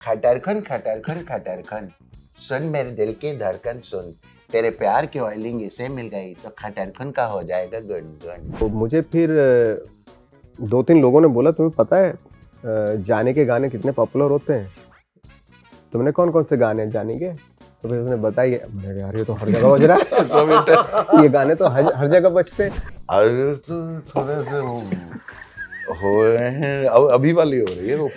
खटरखन खटरखन खटरखन, सुन मेरे दिल की धड़कन सुन, तेरे प्यार की ऑयलिंग इसे मिल गई तो खटरखन का हो जाएगा गुनगुन। तो मुझे फिर 2-3 लोगों ने बोला तुम्हें पता है जानी के गाने कितने पॉपुलर होते हैं? तुमने कौन कौन से गाने हैं जानी के? तो फिर उसने बताई, मैंने कहा यार ये तो हर जगह बज रहा है। ये गाने तो हर जगह बजते हैं। अगर तो थोड़े से हो रहे हैं, अभी वाली हो रही है वो।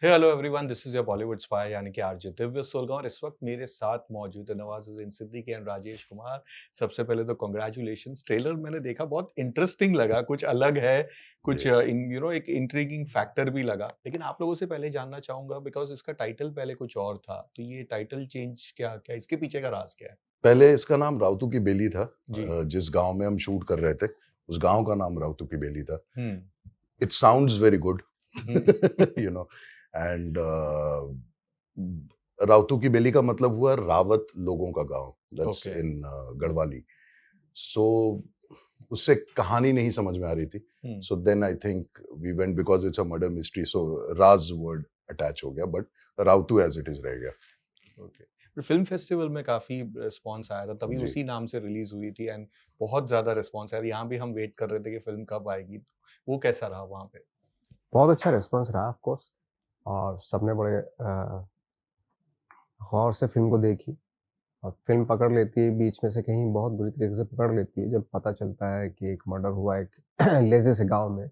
Hey hello everyone, this is your Bollywood spy यानी कि आरजे दिव्य सोलगांव। और इस वक्त मेरे साथ मौजूद है नवाजुद्दीन सिद्दीकी एंड राजेश कुमार। सबसे पहले तो कांग्रेचुलेशंस। ट्रेलर मैंने देखा, बहुत इंटरेस्टिंग लगा, कुछ अलग है, कुछ एक इंट्रीगिंग फैक्टर भी लगा। लेकिन आप लोगों से पहले जानना चाहूंगा, बिकॉज इसका टाइटल पहले कुछ और था, तो ये टाइटल चेंज क्या क्या इसके पीछे का राज क्या है? पहले इसका नाम राउतू की बेली था। जी। जिस गांव में हम शूट कर रहे थे उस गांव का नाम राउतू की बेली था। Hmm it sounds very good, hmm, you know. And Rautu की बेली का मतलब हुआ रावत लोगों का गांव, that's Okay. In Garhwali. So उससे कहानी नहीं समझ में आ रही थी, so then I think we went, because it's a murder mystery, so Raaz word attach हो गया, but Rautu as it is रह गया। ओके। फिल्म फेस्टिवल में काफी रिस्पांस आया था, तभी जी। उसी नाम से रिलीज हुई थी एंड बहुत ज्यादा रिस्पांस आया। यहाँ भी हम वेट कर रहे थे कि फिल्म कब आएगी। वो कैसा रहा वहाँ पे? बहुत अच्छा रिस्पांस रहा ऑफ कोर्स, और सबने बड़े गौर से फिल्म को देखी। और फिल्म पकड़ लेती है बीच में से, कहीं बहुत बुरी तरीके से पकड़ लेती है जब पता चलता है कि एक मर्डर हुआ एक लेज़े से गांव में।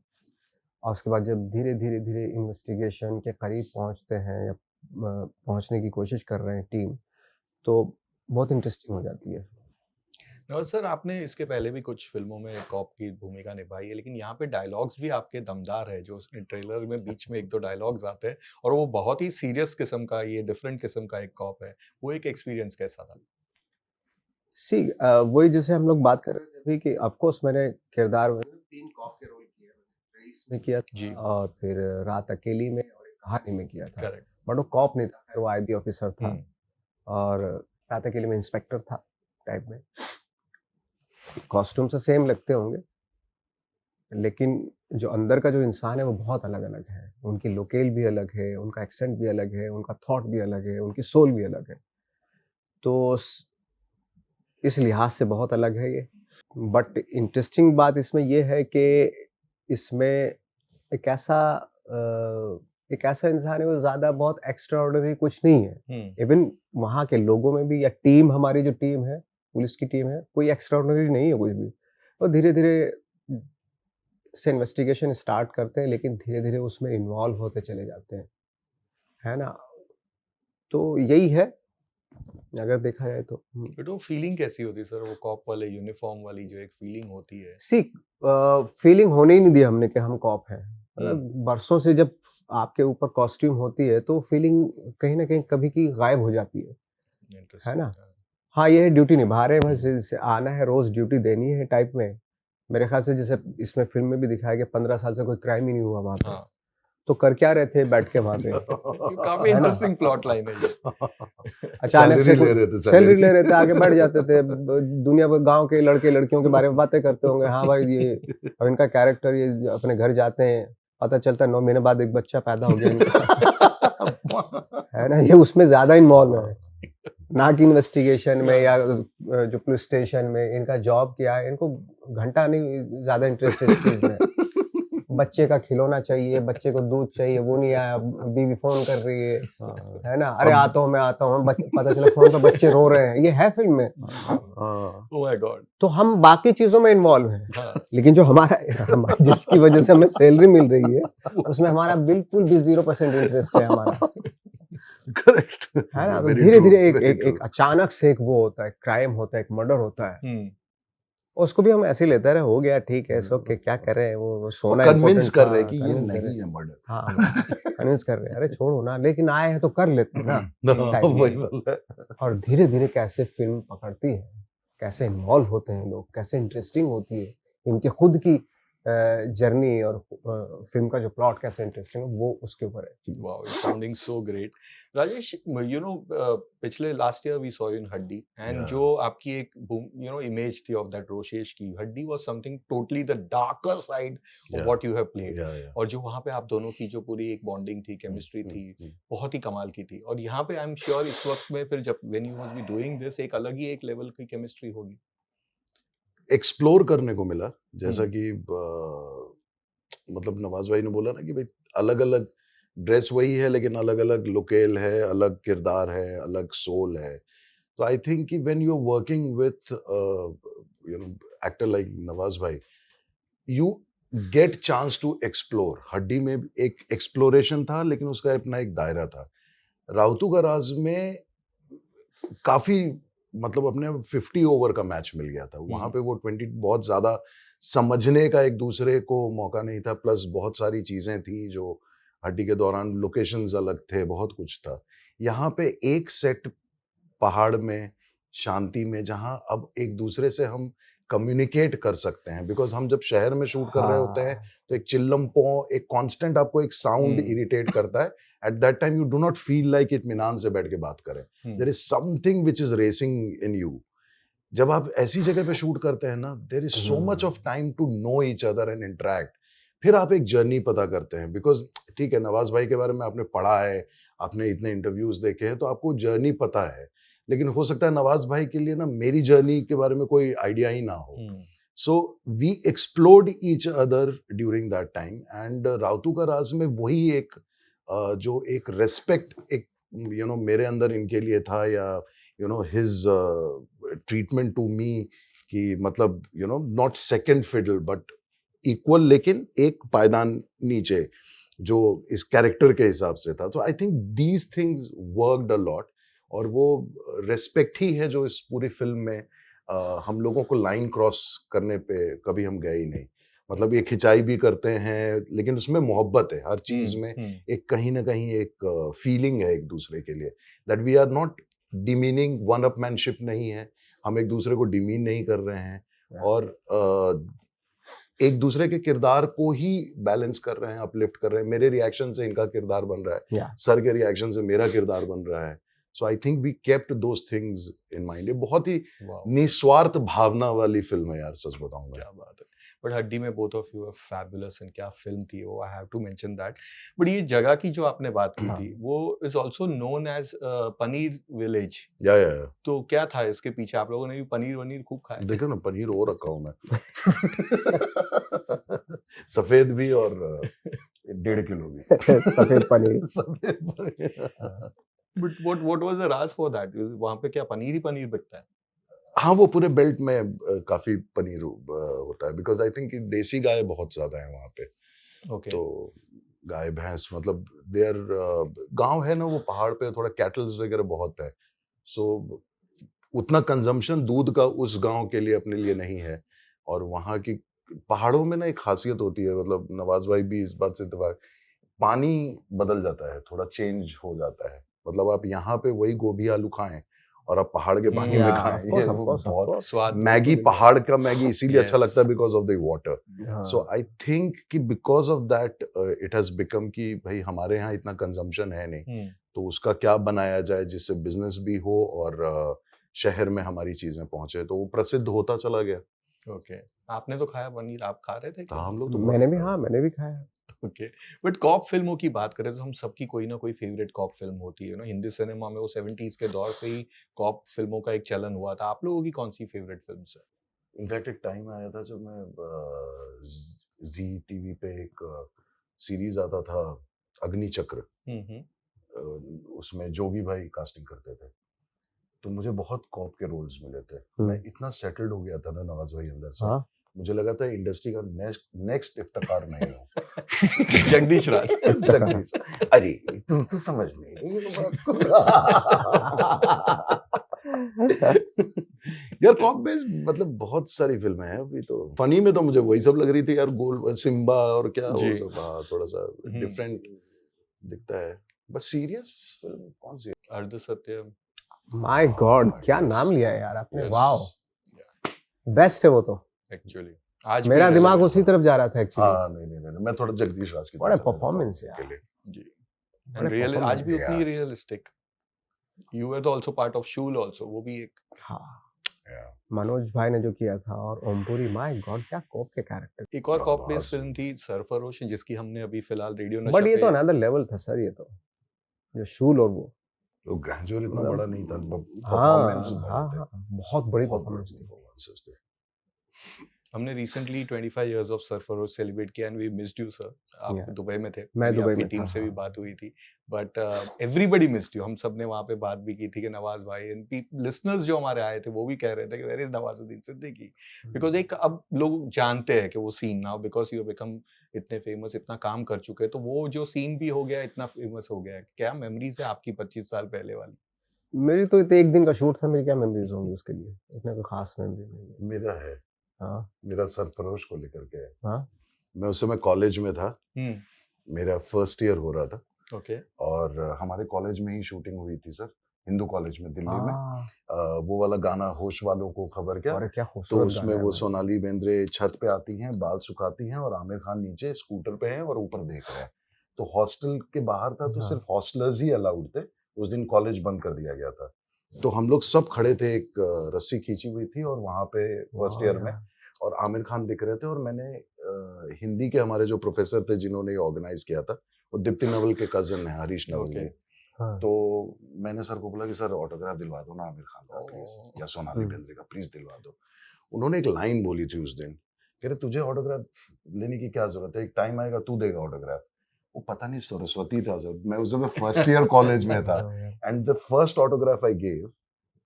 और उसके बाद जब धीरे धीरे धीरे इन्वेस्टिगेशन के करीब पहुंचते हैं या पहुंचने की कोशिश कर रहे हैं टीम, तो बहुत इंटरेस्टिंग हो जाती है। और सर, आपने इसके पहले भी कुछ फिल्मों में कॉप की भूमिका निभाई है, लेकिन यहाँ पे डायलॉग्स भी आपके दमदार है। जो ट्रेलर में बीच में एक दो डायलॉग्स आते हैं और वो बहुत ही सीरियस किस्म का, ये डिफरेंट किस्म का एक कॉप है। वो एक एक्सपीरियंस कैसा था? सी वही जैसे हम लोग बात कर रहे थे अभी कि ऑफ कोर्स मैंने किरदार में 3 कॉप के रोल किए। रईस में किया जी। था, और फिर रात अकेली में, और एक कहानी में किया था। करेक्ट। बट वो कॉप नहीं था, खैर वो आईबी ऑफिसर था। हम्म और रात अकेली में इंस्पेक्टर था टाइप में। कॉस्ट्यूम से सेम लगते होंगे, लेकिन जो अंदर का जो इंसान है वो बहुत अलग अलग है। उनकी लोकेल भी अलग है, उनका एक्सेंट भी अलग है, उनका थॉट भी अलग है, उनकी सोल भी अलग है। तो इस लिहाज से बहुत अलग है ये। बट इंटरेस्टिंग बात इसमें ये है कि इसमें एक ऐसा इंसान है, वो ज़्यादा बहुत एक्स्ट्राऑर्डिनरी कुछ नहीं है। इवन वहाँ के लोगों में भी, या टीम, हमारी जो टीम है, पुलिस की टीम है, कोई एक्स्ट्राऑर्डिनरी नहीं है कुछ भी। और धीरे-धीरे से इन्वेस्टिगेशन स्टार्ट करते हैं, लेकिन धीरे-धीरे उसमें इन्वॉल्व होते चले जाते हैं, है ना? तो यही है, अगर देखा जाए तो। बट वो फीलिंग कैसी होती है सर, वो कॉप वाले यूनिफॉर्म वाली जो एक फीलिंग होती है? सी फीलिंग होने ही नहीं दी हमने कि हम कॉप हैं। मतलब बरसों से जब आपके ऊपर कॉस्ट्यूम होती है तो फीलिंग कहीं न कहीं कभी की गायब हो जाती है ना? इंटरेस्टिंग। हाँ, ये है ड्यूटी निभा रहे हैं बस, जैसे आना है, रोज़ ड्यूटी देनी है टाइप में। मेरे ख्याल से जैसे इसमें फ़िल्म में भी दिखाया गया, 15 साल से कोई क्राइम ही नहीं हुआ वहाँ पे। हाँ, तो कर क्या रहे थे बैठ के वहाँ पे? काफी है ना? इंटरेस्टिंग प्लॉट लाइन है ये। अचानक से सैलरी ले रहे थे, सैलरी ले रहे थे, आगे बढ़ जाते थे। दुनिया भर गांव के लड़के लड़कियों के बारे में बातें करते होंगे। हाँ भाई, ये अब इनका कैरेक्टर, ये अपने घर जाते हैं, पता चलता है 9 महीने बाद एक बच्चा पैदा हो गया इनका। है ना? ये उसमें ज्यादा इन्वॉल्व है, ना कि इन्वेस्टिगेशन में या जो पुलिस स्टेशन में। इनका जॉब क्या है, इनको घंटा नहीं ज्यादा इंटरेस्ट है इस चीज में। बच्चे का खिलौना चाहिए, बच्चे को दूध चाहिए, वो नहीं आया, बीवी फोन कर रही है ना? अरे आता हूँ, मैं आता हूँ। पता चला फोन पे बच्चे रो रहे हैं। ये है फिल्म में। Oh my God. तो हम बाकी चीजों में इन्वॉल्व हैं, हाँ। लेकिन जो जिसकी वजह से हमें सैलरी मिल रही है, उसमें हमारा बिल्कुल भी 0% इंटरेस्ट है हमारा। करेक्ट, है ना? तो धीरे धीरे एक अचानक से एक वो होता है, क्राइम होता है, एक मर्डर होता है। उसको भी हम ऐसे ही लेते रहे, हो गया ठीक है, सो क्या कर रहे हैं, वो सोना कन्विंस कर रहे था, कि ये नहीं है मर्डर। हाँ, कन्विंस कर रहे हैं, अरे छोड़ो ना, लेकिन आए हैं तो कर लेते हैं ना, टाइप वही में। वाला है। और धीरे धीरे कैसे फिल्म पकड़ती है, कैसे इन्वॉल्व होते हैं लोग, कैसे इंटरेस्टिंग होती है, इनके खुद की जर्नी और फिल्म का जो प्लॉट कैसे इंटरेस्टिंग है वो उसके ऊपर है। Wow, it's sounding so great. Rajesh, you know, पिछले last year we saw you in हड्डी and Yeah. जो आपकी एक image थी of that रोशेश की, हड्डी was something totally the darker side of Yeah. what you have played. Yeah. और जो वहाँ पे आप दोनों की जो पूरी एक बॉन्डिंग थी, केमिस्ट्री थी, बहुत ही कमाल की थी। और यहाँ पे आई एम श्योर इस वक्त में फिर जब when you must be doing this एक अलग ही एक लेवल की केमिस्ट्री होगी। एक्सप्लोर करने को मिला, जैसा कि मतलब नवाज भाई ने बोला ना कि भाई अलग अलग ड्रेस वही है लेकिन अलग अलग लोकेल है, अलग किरदार है, अलग सोल है। तो आई थिंक कि when you are working with actor like Nawaz भाई, you get chance to explore. हड्डी में एक एक्सप्लोरेशन था लेकिन उसका अपना एक दायरा था। राउतू का राज में काफी मतलब अपने 50 ओवर का मैच मिल गया था। वहां पे वो 20 बहुत ज्यादा समझने का एक दूसरे को मौका नहीं था, प्लस बहुत सारी चीजें थी जो हड्डी के दौरान, लोकेशंस अलग थे, बहुत कुछ था। यहाँ पे एक सेट पहाड़ में, शांति में, जहां अब एक दूसरे से हम कम्युनिकेट कर सकते हैं। बिकॉज हम जब शहर में शूट कर रहे होते हैं तो एक चिल्लम-पो, एक कांस्टेंट आपको एक साउंड इरिटेट करता है। At that time you do not feel like इत्मीनान से बैठ के बात करें। There is something which is racing in you. जब आप ऐसी जगह पे शूट करते हैं ना, there is so much of time to know each other and interact. फिर आप एक जर्नी पता करते हैं। बिकॉज ठीक है, नवाज भाई के बारे में आपने पढ़ा है, आपने इतने इंटरव्यूज देखे हैं, तो आपको जर्नी पता है। लेकिन हो सकता है नवाज भाई के लिए ना मेरी जर्नी के बारे में कोई आइडिया ही ना हो। So we explored each other during that time. And Rautu का राज में वही एक जो एक रेस्पेक्ट एक मेरे अंदर इनके लिए था, या हिज ट्रीटमेंट टू मी, कि मतलब not second fiddle but equal, लेकिन एक पायदान नीचे जो इस कैरेक्टर के हिसाब से था। तो I think these things worked a lot. और वो रेस्पेक्ट ही है जो इस पूरी फिल्म में हम लोगों को लाइन क्रॉस करने पे कभी हम गए ही नहीं। मतलब ये खिंचाई भी करते हैं लेकिन उसमें मोहब्बत है, हर चीज में एक कहीं ना कहीं एक फीलिंग है एक दूसरे के लिए, that we are not demeaning, one upmanship नहीं है, हम एक दूसरे को डिमीन नहीं कर रहे हैं। और एक दूसरे के किरदार को ही बैलेंस कर रहे हैं, अपलिफ्ट कर रहे हैं। मेरे रिएक्शन से इनका किरदार बन रहा है, सर के रिएक्शन से मेरा किरदार बन रहा है। So I think we kept those things in mind. ये बहुत ही निस्वार्थ भावना वाली फिल्म है यार, सच बताऊंगा। क्या बात है। बट हड्डी में both of you are fabulous and क्या फिल्म थी वो, I have to mention that. But ये जगह की जो आपने बात की थी वो is also known as paneer village. या तो क्या था इसके पीछे? आप लोगों ने भी पनीर वनीर खूब खाया? देखो ना, पनीर और रखा हूं मैं सफेद भी और 1.5 किलो भी सफेद पनीर। सफेद paneer. But what was the Raj for that? वहां पे क्या पनीर ही पनीर बिकता है? हाँ, वो पूरे बेल्ट में काफी पनीर होता है। बिकॉज आई थिंक देसी गाय बहुत ज्यादा है वहाँ पे। Okay. तो गाय भैंस मतलब देयर गांव है ना, वो पहाड़ पे थोड़ा कैटल्स वगैरह बहुत है। सो उतना कंजम्पशन दूध का उस गांव के लिए अपने लिए नहीं है। और वहाँ की पहाड़ों में ना एक खासियत होती है, मतलब नवाज भाई भी इस बात से इत्तेफाक, पानी बदल जाता है, थोड़ा चेंज हो जाता है। मतलब आप यहाँ पे वही गोभी आलू खाएं और आप पहाड़ के पानी में खाएं, ये वो बहुत स्वाद। मैगी, पहाड़ का मैगी इसीलिए अच्छा Yes. लगता है because of the water. So I think कि because of that it has become कि भाई हमारे यहाँ इतना कंजम्पशन है नहीं, तो उसका क्या बनाया जाए जिससे बिजनेस भी हो और शहर में हमारी चीजें पहुंचे, तो वो प्रसिद्ध होता चला गया। ओके। आपने तो खाया पनीर, आप खा रहे थे क्या? हम लोग तो मैंने भी खाया। ओके। बट कॉप फिल्मों की बात करें तो हम सबकी कोई ना कोई फेवरेट कॉप फिल्म होती है ना। हिंदी सिनेमा में वो 70s के दौर से ही कॉप फिल्मों का एक चलन हुआ था। आप लोगों की कौन सी फेवरेट फिल्म है? इनफैक्ट एक टाइम आया था जब मैं जी टीवी पे एक सीरीज आता था अग्नि चक्र, उसमें जोगी भाई कास्टिंग करते थे, तो मुझे बहुत कॉप के रोल्स मिले थे। मैं इतना सेटल्ड हो गया था ना नवाज भाई अंदर से, मुझे लगा था इंडस्ट्री का नेक्स्ट इफ्तिकार मैं हूँ। जगदीश राज। जगदीश, अरे तू समझ नहीं रही ये बात। यार कॉप बेस्ड मतलब बहुत सारी फिल्में हैं अभी तो। फनी में तो मुझे वही सब लग रही थी यार, गोल्ड सिम्बा और क्या वो सब, थोड़ा सा डिफरेंट दिखता है। बस सीरियस फिल्म कौन सी? अर्ध सत्य। माय गॉड, क्या नाम लिया है यार आपने। वाओ, बेस्ट है वो तो। एक्चुअली आज भी मेरा दिमाग relevant उसी है। तरफ जा रहा था एक्चुअली। हाँ नहीं, मैं थोड़ा जगदीश राज की बड़ा तरफ जाना performance चाहूंगा यार। के लिए। जी बड़े एंड रियल आज भी performance। उतनी Yeah. रियलिस्टिक। यू वर तो also part of Shool also, वो भी एक हाँ, Yeah. मनोज भाई ने जो किया था और ओमपुरी, माय गॉड क्या कॉप के कैरेक्टर। एक और हाँ, कॉप बहुत बेस्ड फिल्म थी सरफरोश, जिसकी हमने अभी फिलहाल रेडियो बट नशा ये तो पे अनदर लेवल था सर, ये तो जो शूल और वो तो ग्रेजुअल इतना मतलब बड़ा नहीं था, हाँ परफॉर्मेंस हाँ हाँ, बहुत बड़ी परफॉर्मेंस थी। परफॉर्मेंसेस थे। हमने recently 25 years of Sarfarosh celebrate किया and we missed you sir. आप Yeah. दुबई में थे, मैं अभी दुबई आपकी में टीम था, से भी हाँ। बात हुई थी, बट एवरीबडी मिस्ड यू। हम सब ने वहाँ पे बात भी की थी कि नवाज भाई एंड लिसनर्स जो हमारे आए थे वो भी कह रहे थे कि where is Nawazuddin Siddiqui, because एक अब लोग जानते हैं कि वो seen now because you become इतने फेमस, इतना काम कर चुके हैं, तो वो जो सीन भी हो गया, इतना फेमस हो गया है। क्या मेमोरीज है आपकी 25 साल पहले वाली? मेरी तो एक दिन का शूट था, मेरी क्या मेमोरीज होंगी उसके लिए, इतना कोई खास मेमोरी नहीं है। मेरा है, हाँ मेरा सरफरोश को लेकर के है। हाँ मैं उस समय कॉलेज में था, मेरा फर्स्ट ईयर हो रहा था ओके और हमारे कॉलेज में ही शूटिंग हुई थी सर, हिंदू कॉलेज में दिल्ली में। हाँ, वो वाला गाना होश वालों को खबर क्या, अरे क्या तो खूबसूरत उसमें गाना है वो भाई। सोनाली बेंद्रे छत पे आती हैं, बाल सुखाती हैं और आमिर खान नीचे स्कूटर पे हैं और ऊपर देख रहे हैं। तो हॉस्टल के बाहर था तो हाँ। सिर्फ हॉस्टलर्स ही अलाउड थे। उस दिन कॉलेज बंद कर दिया गया था, तो हम लोग सब खड़े थे, एक रस्सी खींची हुई थी और वहां पे फर्स्ट वाह ईयर में, यार। और आमिर खान दिख रहे थे। और मैंने हिंदी के हमारे जो प्रोफेसर थे जिन्होंने ये ऑर्गेनाइज किया था, वो दीप्ति नवल के कजन है, हरीश नवल Okay. जी। हाँ, तो मैंने सर को बोला कि सर ऑटोग्राफ दिलवा दो ना आमिर खान का प्लीज, Oh. या सोनाली हम्म। बेंद्रे का प्लीज दिलवा दो। उन्होंने एक लाइन बोली थी उस दिन, कह रहे तुझे ऑटोग्राफ लेने की क्या जरूरत है, एक टाइम आएगा तू देगा ऑटोग्राफ। वो पता नहीं सरस्वती था सर, मैं उस समय फर्स्ट ईयर कॉलेज में था, हाँ यार। And the first autograph I gave,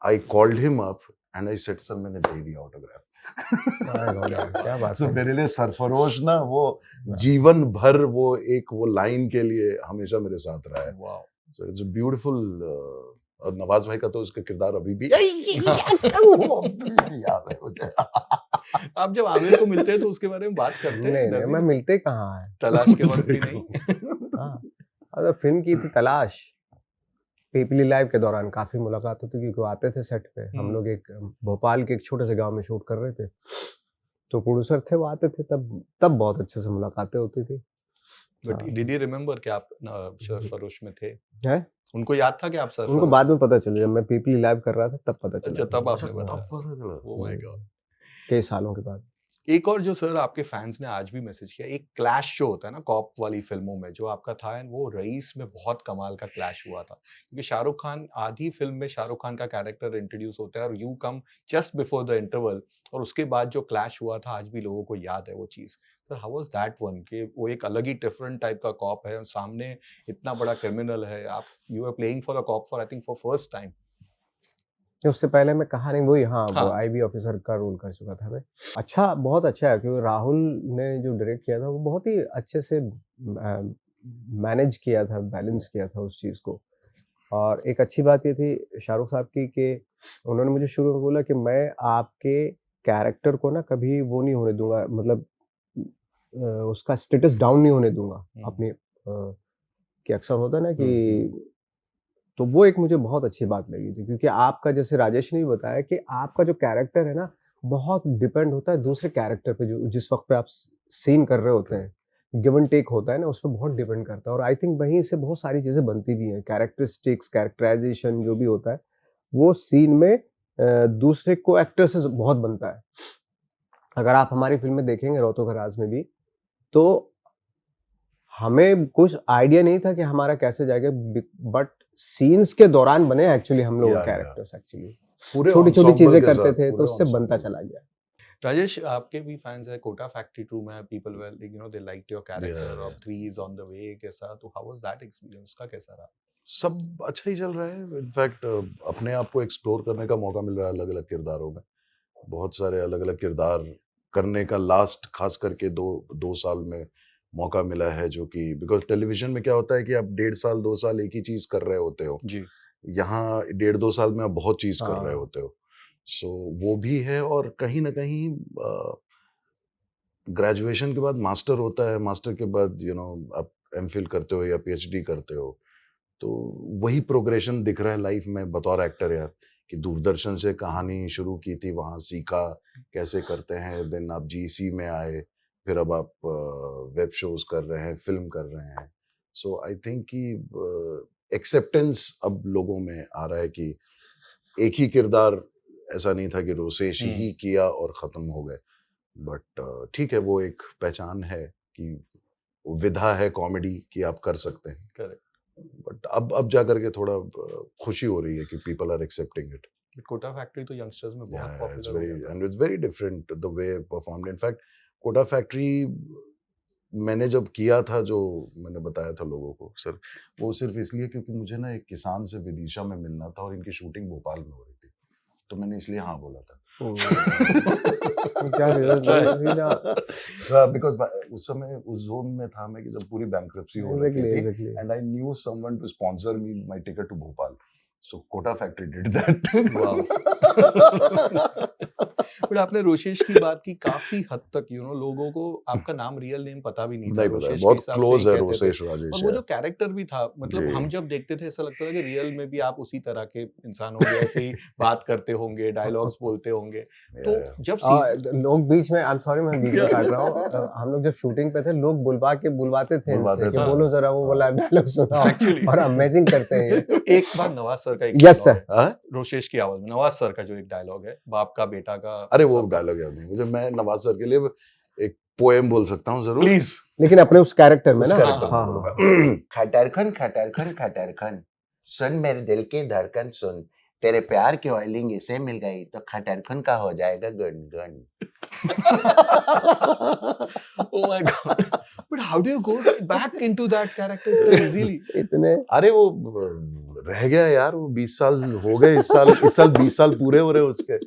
I called him up and I said sir मैंने दे दिया ऑटोग्राफ। My God यार, क्या बात सो है। मेरे लिए सरफरोश ना वो जीवन भर वो एक वो लाइन के लिए हमेशा मेरे साथ रहा है। वाओ। So it's beautiful. और नवाज भाई का तो उसका किरदार अभी भी याद है मुझे। आप जब आमिर को मिलते हैं तो उसके बारे में बात करते हैं? नहीं Does नहीं, he? मैं मिलते कहाँ है। तलाश के वक्त भी नहीं। हाँ, अगर फिल्म की थी तलाश, पीपली लाइव के दौरान काफी मुलाकात होती, क्योंकि वो आते थे सेट पे। हम लोग एक भोपाल के एक छोटे से गांव में शूट कर रहे थे, तो प्रोड्यूसर थे वो आते थे, तब बहुत अच्छे से मुलाकातें होती थी। बट हाँ। डिड यू रिमेम्बर कि आप सरफरोश में थे? हैं? उनको याद था कि आप उनको सरफरोश? बाद में पता चला, जब मैं पीपली लाइव कर रहा था तब पता चला। अच्छा, तब आपने अच्छा, बताया। तब ओह माय गॉड। कई सालों के बाद। एक और जो सर आपके फैंस ने आज भी मैसेज किया, एक क्लैश जो होता है ना कॉप वाली फिल्मों में, जो आपका था, एंड वो रईस में बहुत कमाल का क्लैश हुआ था, क्योंकि शाहरुख खान, आधी फिल्म में शाहरुख खान का कैरेक्टर इंट्रोड्यूस होता है और you come just before the interval, और उसके बाद जो क्लैश हुआ था आज भी लोगों को याद है वो चीज़। Sir how was that one, कि वो एक अलग ही डिफरेंट टाइप का कॉप है और सामने इतना बड़ा क्रिमिनल है, आप you are playing for the cop for I think for first time. उससे पहले मैं कहा नहीं, वही हाँ, वो हाँ। आईबी ऑफिसर का रोल कर चुका था मैं। अच्छा, बहुत अच्छा है, क्योंकि राहुल ने जो डायरेक्ट किया था वो बहुत ही अच्छे से मैनेज किया था, बैलेंस किया था उस चीज़ को। और एक अच्छी बात ये थी शाहरुख साहब की कि उन्होंने मुझे शुरू में बोला कि मैं आपके कैरेक्टर को ना कभी वो नहीं होने दूंगा, मतलब उसका स्टेटस डाउन नहीं होने दूंगा अपनी, कि अक्सर होता है ना कि, तो वो एक मुझे बहुत अच्छी बात लगी थी, क्योंकि आपका, जैसे राजेश ने भी बताया, कि आपका जो कैरेक्टर है ना बहुत डिपेंड होता है दूसरे कैरेक्टर पे, जो जिस वक्त पे आप सीन कर रहे होते हैं, गिव एंड टेक होता है ना, उस पर बहुत डिपेंड करता है। और आई थिंक वहीं से बहुत सारी चीज़ें बनती भी हैं, कैरेक्टरिस्टिक्स, कैरेक्टराइजेशन जो भी होता है वो सीन में दूसरे को एक्टर से बहुत बनता है। अगर आप हमारी फिल्म में देखेंगे रौतों का राज में भी, तो हमें कुछ आइडिया नहीं था कि हमारा कैसे जाएगा, बट सीन्स के दौरान बने एक्चुअली हम लोग कैरेक्टर्स, एक्चुअली छोटी छोटी चीजें करते थे तो उससे बनता चला गया। राजेश, आपके भी फैंस है, कोटा फैक्ट्री 2 में people well you know they liked your character, और 3 इज ऑन द वे कैसा, तो हाउ वाज दैट एक्सपीरियंस, उसका कैसा रहा? सब अच्छा ही चल रहा है। इनफैक्ट अपने आप को एक्सप्लोर करने का मौका मिल रहा है अलग अलग किरदारों में। बहुत सारे अलग अलग किरदार करने का लास्ट खास करके दो साल में मौका मिला है, जो कि बिकॉज टेलीविजन में क्या होता है कि आप 1.5 साल 2 साल एक ही चीज कर रहे होते हो जी। यहाँ 1.5-2 साल में आप बहुत चीज कर रहे हाँ। होते हो। सो वो भी है, और कहीं ना कहीं ग्रेजुएशन के बाद मास्टर होता है, मास्टर के बाद आप एमफिल करते हो या पीएचडी करते हो, तो वही प्रोग्रेशन दिख रहा है लाइफ में बतौर एक्टर यार, कि दूरदर्शन से कहानी शुरू की थी, वहाँ सीखा कैसे करते हैं, देन आप जीसी में आए, फिर अब आप वेब शोज कर रहे हैं, फिल्म कर रहे हैं। सो आई थिंक कि एक्सेप्टेंस अब लोगों में आ रहा है कि एक ही किरदार, ऐसा नहीं था कि रोसेश ही किया और खत्म हो गए। बट ठीक है, वो एक पहचान है कि विधा है कॉमेडी की, आप कर सकते हैं। करेक्ट। बट अब जा करके थोड़ा खुशी हो रही है कि people are accepting it. Kota factory तो यंगस्टर्स में बहुत इट्स पॉपुलर हो वेरी गया था। And it's very different the way performed. In fact Kota factory मैंने जब किया था, जो मैंने बताया था लोगों को सर, वो सिर्फ इसलिए क्योंकि मुझे ना एक किसान से विदिशा में मिलना था और इनकी शूटिंग भोपाल में हो रही थी, तो मैंने इसलिए हाँ बोला था। क्या बिकॉज उस समय उस जोन में था मैं कि जब पूरी बैंक्रप्सी हो रही थी, and I knew someone to sponsor me my ticket to Bhopal, so Kota factory did that. But आपने रोशेश की बात की, काफी हद तक लोगों को आपका नाम, रियल नेम पता भी नहीं था। नहीं पता, रोशेश के बहुत हिसाब से क्लोज ही है कहते थे। रोशेश राजेश और वो है। जो कैरेक्टर भी था, मतलब जी। हम जब देखते थे ऐसा लगता था कि रियल में भी आप उसी तरह के इंसान होंगे, ऐसे ही बात करते होंगे, डायलॉग्स बोलते होंगे। तो जब लोग बीच में, आई एम सॉरी मैं बीच में काट रहा हूँ, हम लोग जब शूटिंग पे थे, लोग बुलवाते थे इनसे कि बोलो जरा वो वाला डायलॉग सुनाओ, और अमेजिंग करते हैं ये। एक बार नवाज सर का एक यस सर, रोशेश की आवाज में नवाज सर का जो एक डायलॉग है, बाप का बेटा का। अरे वो डायलॉग याद नहीं मुझे, मैं नवाज सर के लिए एक पोएम बोल सकता हूँ जरूर, प्लीज। लेकिन अपने उस कैरेक्टर में ना, हाँ। खटरखन खटरखन खटरखन, सुन मेरे दिल की धड़कन सुन, तेरे प्यार की ऑयलिंग इसे मिल गई तो खटरखन का हो जाएगा Gungun. Oh my God! But how do you go back into that character so easily? इतने, अरे वो रह गया यार, वो 20 साल हो गए, इस साल 20 साल पूरे हो रहे उसके।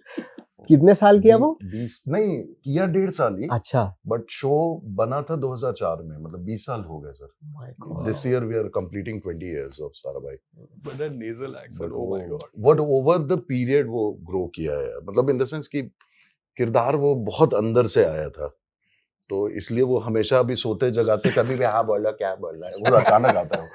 कितने साल किया वो? 20 नहीं किया, 1.5 साल ही। अच्छा, बट शो बना था 2004 में, मतलब 20 साल हो गए sir. This year we are completing 20 years of Sarabhai. But that nasal accent, oh my God! What over the period वो ग्रो किया है, मतलब इन द सेंस कि किरदार वो बहुत अंदर से आया था, तो इसलिए वो हमेशा अभी सोते जगाते कभी भी हाँ बोल रहा, क्या बोल रहा है, वो अचानक आता है।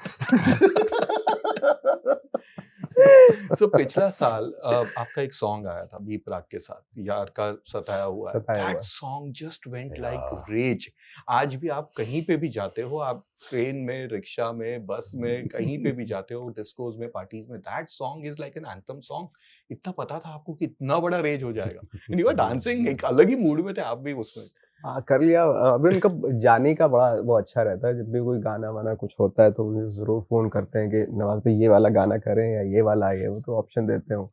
So पिछला साल आपका एक सॉन्ग आया था बी प्राक के साथ, यार का सताया हुआ है। That song just went like rage. आज भी आप कहीं पे भी जाते हो, आप ट्रेन में, रिक्शा में, बस में, कहीं पे भी जाते हो, डिस्कोज में, पार्टीज में, that song is like an anthem song. इतना पता था आपको कि इतना बड़ा रेज हो जाएगा, and you were dancing, एक अलग ही मूड में थे आप भी उसमें। हाँ कर लिया। अभी उनका जाने का बड़ा वो अच्छा रहता है, जब भी कोई गाना वाना कुछ होता है तो मुझे ज़रूर फ़ोन करते हैं कि नवाज भाई ये वाला गाना करें या ये वाला है, वो तो ऑप्शन देते हो।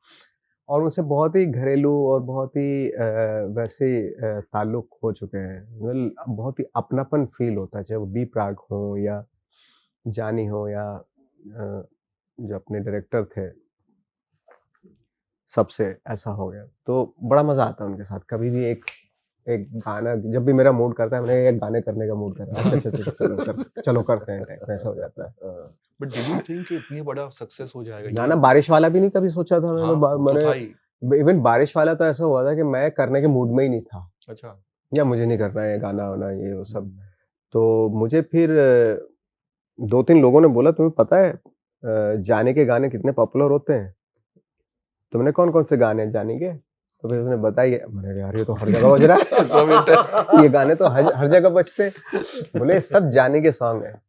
और उनसे बहुत ही घरेलू और बहुत ही वैसे ताल्लुक़ हो चुके हैं, मतलब बहुत ही अपनापन फ़ील होता है, चाहे वो बी प्राक हो या जानी हो या जो अपने डायरेक्टर थे, सबसे ऐसा हो गया। तो बड़ा मज़ा आता है उनके साथ। कभी भी एक गाना, जब भी मेरा मूड करता है, मैंने एक गाने करने का मूड कर रहा है, अच्छा चलो करते हैं, टाइप ऐसा हो जाता है। बट डिड यू थिंक कि इतनी बड़ा सक्सेस हो जाएगा? गाना बारिश वाला भी नहीं कभी सोचा था मैंने, इवन बारिश वाला तो ऐसा हुआ था कि मैं करने के मूड में ही नहीं था। अच्छा। या मुझे नहीं करना है गाना वाना ये वो सब। तो मुझे फिर 2-3 लोगों ने बोला, तुम्हें पता है जाने के गाने कितने पॉपुलर होते हैं? तुमने कौन-कौन से गाने जाने के? तो फिर उसने बताया, मैंने यार ये तो हर जगह बज रहा है। ये गाने तो हर जगह बजते। बोले सब जाने के सॉन्ग है।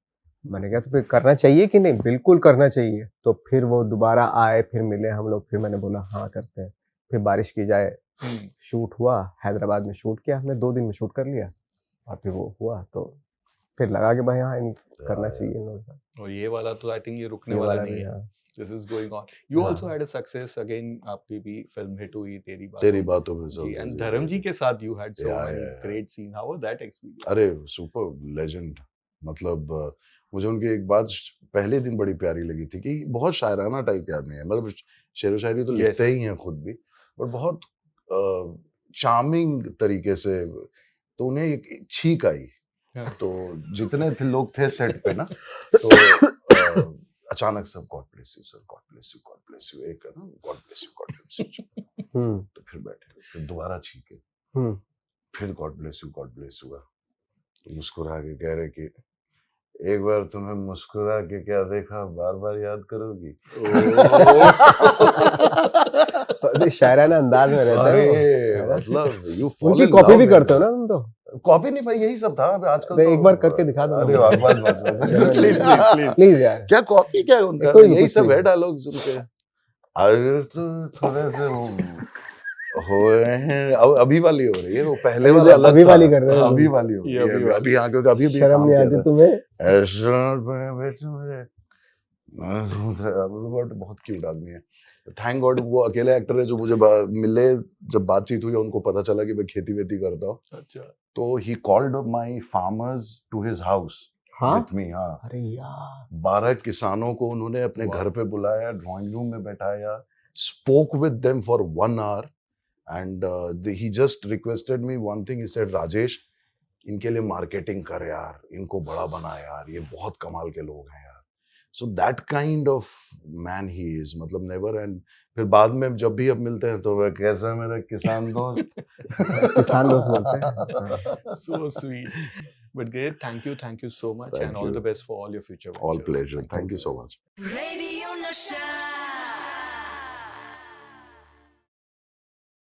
मैंने कहा तो फिर करना चाहिए कि नहीं? बिल्कुल करना चाहिए। तो फिर वो दोबारा आए, फिर मिले हम लोग, फिर मैंने बोला हाँ करते हैं। फिर बारिश की जाए शूट हुआ, हैदराबाद में शूट किया हमने, 2 दिन में शूट कर लिया और फिर वो हुआ, तो फिर लगा कि भाई हाँ करना चाहिए। और ये वाला तो आई थिंक ये रुकने वाला नहीं है। This is going on. You also had a success again. आपकी भी फिल्म हिट हुई तेरी बातों में जी, and धर्म जी के साथ you had so many great scene. How was that experience? अरे सुपर लेजेंड, मतलब मुझे उनकी एक बात पहले दिन बड़ी प्यारी लगी थी कि बहुत शायराना टाइप के आदमी है, मतलब शेर व शायरी तो लिखते ही हैं खुद भी, और बहुत चार्मिंग तरीके से। तो उन्हें एक छींक आई, तो जितने थे लोग थे सेट पे ना, तो अचानक सब God bless you sir, God bless you, God bless you, एक ना God bless you, God bless you. तो फिर बैठे, फिर दोबारा छींके, फिर God bless you, God bless you. तो मुस्कुरा के कह रहे कि एक बार तुम्हें मुस्कुरा के क्या देखा बार बार याद करोगी। तो शायराना अंदाज में रहता है वो, अरे है ना? मतलब यू फॉल उनकी इन कॉपी लव भी विद करते हो ना तुम तो? कॉपी नहीं भाई, यही सब था अभी आजकल तो एक बार करके दिखा दो ना अरे मुझे। वाह, बस Please, please, please. प्लीज यार। क्या कॉपी क्या है उनका, कोई भी यही कुछ सब नहीं। है डायलॉग्स उनके। अगर तो थोड़े से हुए हैं, अभी वाली हो रही है, वो पहले अभी वाला अलग अभी था। वाली कर रहे हो अभी तुम। वाली हो ये रही अभी है, वाली। अभी हाँ, क्योंकि अभी भी शर्म काम नहीं किया आती था। तुम्हें? बट बहुत क्यूट आदमी है, थैंक गॉड वो अकेले एक्टर है जो मुझे मिले, जब बातचीत हुई उनको पता चला कि मैं खेती वेती करता हूँ, अच्छा, तो he called my farmers to his house हाँ? With me. हाँ, अरे यार। 12 किसानों को उन्होंने अपने Wow. घर पे बुलाया, ड्राइंग रूम में बैठाया, spoke with them for 1 hour and he just requested me one thing. He said, Rajesh इनके लिए मार्केटिंग कर यार, इनको बड़ा बना यार, ये बहुत कमाल के लोग हैं यार। So that kind of man he is, मतलब नेवर। एंड फिर बाद में जब भी अब मिलते हैं तो वह कैसा है मेरा किसान दोस्त। किसान दोस्त बोलते हैं। so sweet. But great, thank you so much, Thank and all you. the best for all your future All ventures. pleasure. Thank you so much. Radio Nasha.